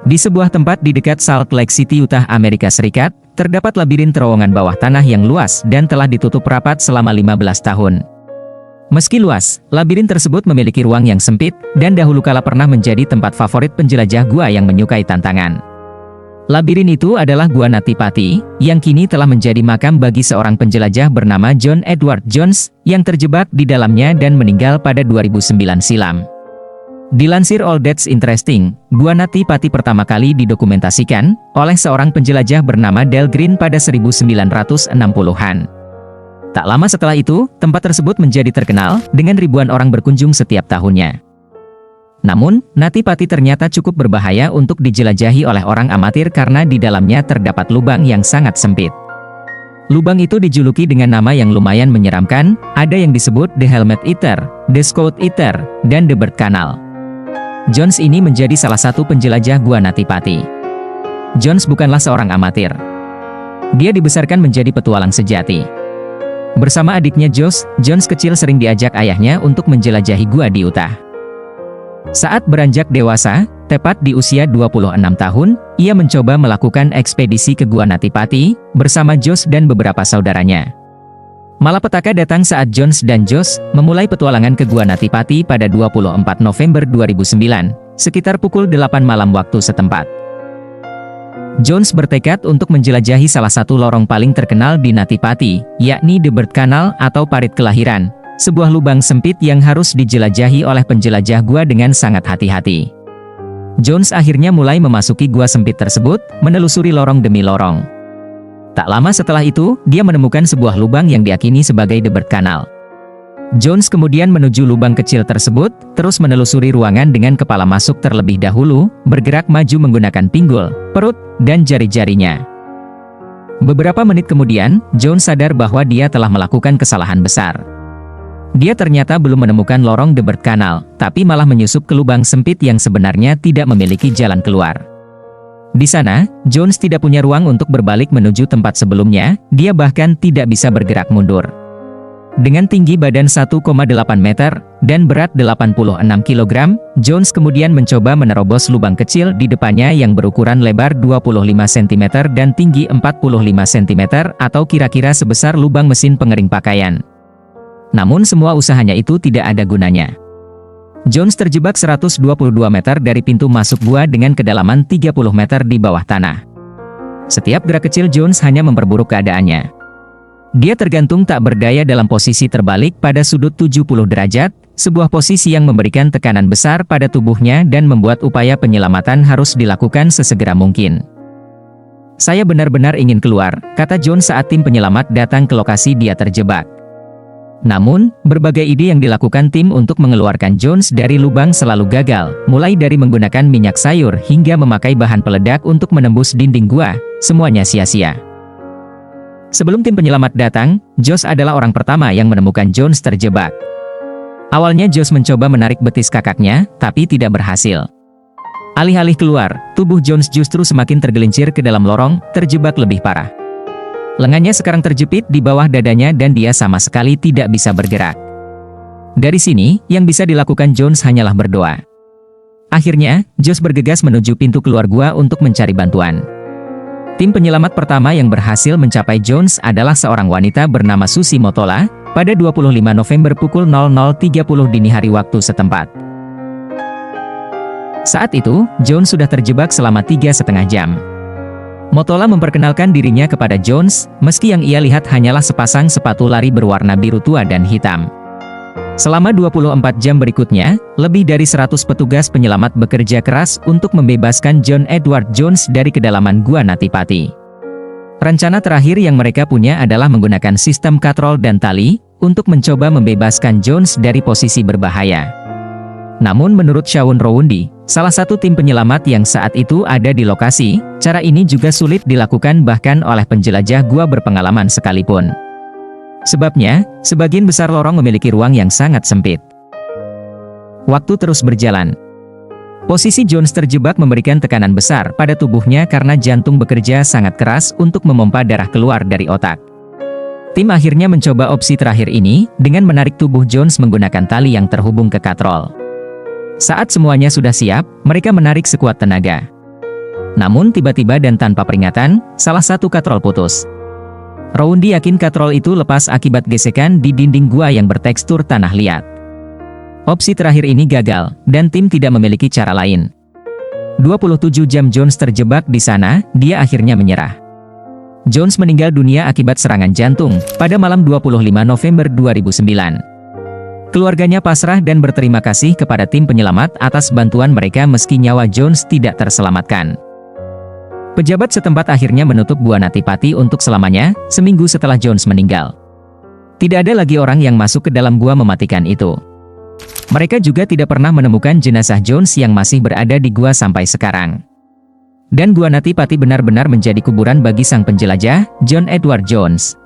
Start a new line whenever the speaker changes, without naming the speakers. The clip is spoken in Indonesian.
Di sebuah tempat di dekat Salt Lake City, Utah, Amerika Serikat, terdapat labirin terowongan bawah tanah yang luas dan telah ditutup rapat selama 15 tahun. Meski luas, labirin tersebut memiliki ruang yang sempit, dan dahulu kala pernah menjadi tempat favorit penjelajah gua yang menyukai tantangan. Labirin itu adalah Gua Nati Pati, yang kini telah menjadi makam bagi seorang penjelajah bernama John Edward Jones, yang terjebak di dalamnya dan meninggal pada 2009 silam. Dilansir All That's Interesting, Gua Nati Pati pertama kali didokumentasikan oleh seorang penjelajah bernama Dale Green pada 1960-an. Tak lama setelah itu, tempat tersebut menjadi terkenal dengan ribuan orang berkunjung setiap tahunnya. Namun, Nati Pati ternyata cukup berbahaya untuk dijelajahi oleh orang amatir karena di dalamnya terdapat lubang yang sangat sempit. Lubang itu dijuluki dengan nama yang lumayan menyeramkan, ada yang disebut The Helmet Eater, The Scout Eater, dan The Bird Canal. Jones ini menjadi salah satu penjelajah Gua Nati Pati. Jones bukanlah seorang amatir. Dia dibesarkan menjadi petualang sejati. Bersama adiknya Jones kecil sering diajak ayahnya untuk menjelajahi gua di Utah. Saat beranjak dewasa, tepat di usia 26 tahun, ia mencoba melakukan ekspedisi ke Gua Nati Pati bersama Josh dan beberapa saudaranya. Malapetaka datang saat Jones dan Josh memulai petualangan ke Gua Nati Pati pada 24 November 2009, sekitar pukul 8 malam waktu setempat. Jones bertekad untuk menjelajahi salah satu lorong paling terkenal di Nati Pati, yakni The Bird Canal atau Parit Kelahiran, sebuah lubang sempit yang harus dijelajahi oleh penjelajah gua dengan sangat hati-hati. Jones akhirnya mulai memasuki gua sempit tersebut, menelusuri lorong demi lorong. Tak lama setelah itu, dia menemukan sebuah lubang yang diakini sebagai The Bird Canal. Jones kemudian menuju lubang kecil tersebut, terus menelusuri ruangan dengan kepala masuk terlebih dahulu, bergerak maju menggunakan pinggul, perut, dan jari-jarinya. Beberapa menit kemudian, Jones sadar bahwa dia telah melakukan kesalahan besar. Dia ternyata belum menemukan lorong The Bird Canal, tapi malah menyusup ke lubang sempit yang sebenarnya tidak memiliki jalan keluar. Di sana, Jones tidak punya ruang untuk berbalik menuju tempat sebelumnya, dia bahkan tidak bisa bergerak mundur. Dengan tinggi badan 1,8 meter, dan berat 86 kg, Jones kemudian mencoba menerobos lubang kecil di depannya yang berukuran lebar 25 cm dan tinggi 45 cm atau kira-kira sebesar lubang mesin pengering pakaian. Namun semua usahanya itu tidak ada gunanya. Jones terjebak 122 meter dari pintu masuk gua dengan kedalaman 30 meter di bawah tanah. Setiap gerak kecil Jones hanya memperburuk keadaannya. Dia tergantung tak berdaya dalam posisi terbalik pada sudut 70 derajat, sebuah posisi yang memberikan tekanan besar pada tubuhnya dan membuat upaya penyelamatan harus dilakukan sesegera mungkin. "Saya benar-benar ingin keluar," kata Jones saat tim penyelamat datang ke lokasi dia terjebak. Namun, berbagai ide yang dilakukan tim untuk mengeluarkan Jones dari lubang selalu gagal, mulai dari menggunakan minyak sayur hingga memakai bahan peledak untuk menembus dinding gua, semuanya sia-sia. Sebelum tim penyelamat datang, Josh adalah orang pertama yang menemukan Jones terjebak. Awalnya Josh mencoba menarik betis kakaknya, tapi tidak berhasil. Alih-alih keluar, tubuh Jones justru semakin tergelincir ke dalam lorong, terjebak lebih parah. Lengannya sekarang terjepit di bawah dadanya dan dia sama sekali tidak bisa bergerak. Dari sini, yang bisa dilakukan Jones hanyalah berdoa. Akhirnya, Josh bergegas menuju pintu keluar gua untuk mencari bantuan. Tim penyelamat pertama yang berhasil mencapai Jones adalah seorang wanita bernama Susie Motola, pada 25 November pukul 00.30 dini hari waktu setempat. Saat itu, Jones sudah terjebak selama 3,5 jam. Motola memperkenalkan dirinya kepada Jones, meski yang ia lihat hanyalah sepasang sepatu lari berwarna biru tua dan hitam. Selama 24 jam berikutnya, lebih dari 100 petugas penyelamat bekerja keras untuk membebaskan John Edward Jones dari kedalaman Gua Nati Pati. Rencana terakhir yang mereka punya adalah menggunakan sistem katrol dan tali, untuk mencoba membebaskan Jones dari posisi berbahaya. Namun menurut Shawn Rowundi, salah satu tim penyelamat yang saat itu ada di lokasi, cara ini juga sulit dilakukan bahkan oleh penjelajah gua berpengalaman sekalipun. Sebabnya, sebagian besar lorong memiliki ruang yang sangat sempit. Waktu terus berjalan. Posisi Jones terjebak memberikan tekanan besar pada tubuhnya karena jantung bekerja sangat keras untuk memompa darah keluar dari otak. Tim akhirnya mencoba opsi terakhir ini dengan menarik tubuh Jones menggunakan tali yang terhubung ke katrol. Saat semuanya sudah siap, mereka menarik sekuat tenaga. Namun tiba-tiba dan tanpa peringatan, salah satu katrol putus. Roundi yakin katrol itu lepas akibat gesekan di dinding gua yang bertekstur tanah liat. Opsi terakhir ini gagal, dan tim tidak memiliki cara lain. 27 jam Jones terjebak di sana, dia akhirnya menyerah. Jones meninggal dunia akibat serangan jantung pada malam 25 November 2009. Keluarganya pasrah dan berterima kasih kepada tim penyelamat atas bantuan mereka meski nyawa Jones tidak terselamatkan. Pejabat setempat akhirnya menutup Gua Nati Pati untuk selamanya, seminggu setelah Jones meninggal. Tidak ada lagi orang yang masuk ke dalam gua mematikan itu. Mereka juga tidak pernah menemukan jenazah Jones yang masih berada di gua sampai sekarang. Dan Gua Nati Pati benar-benar menjadi kuburan bagi sang penjelajah, John Edward Jones.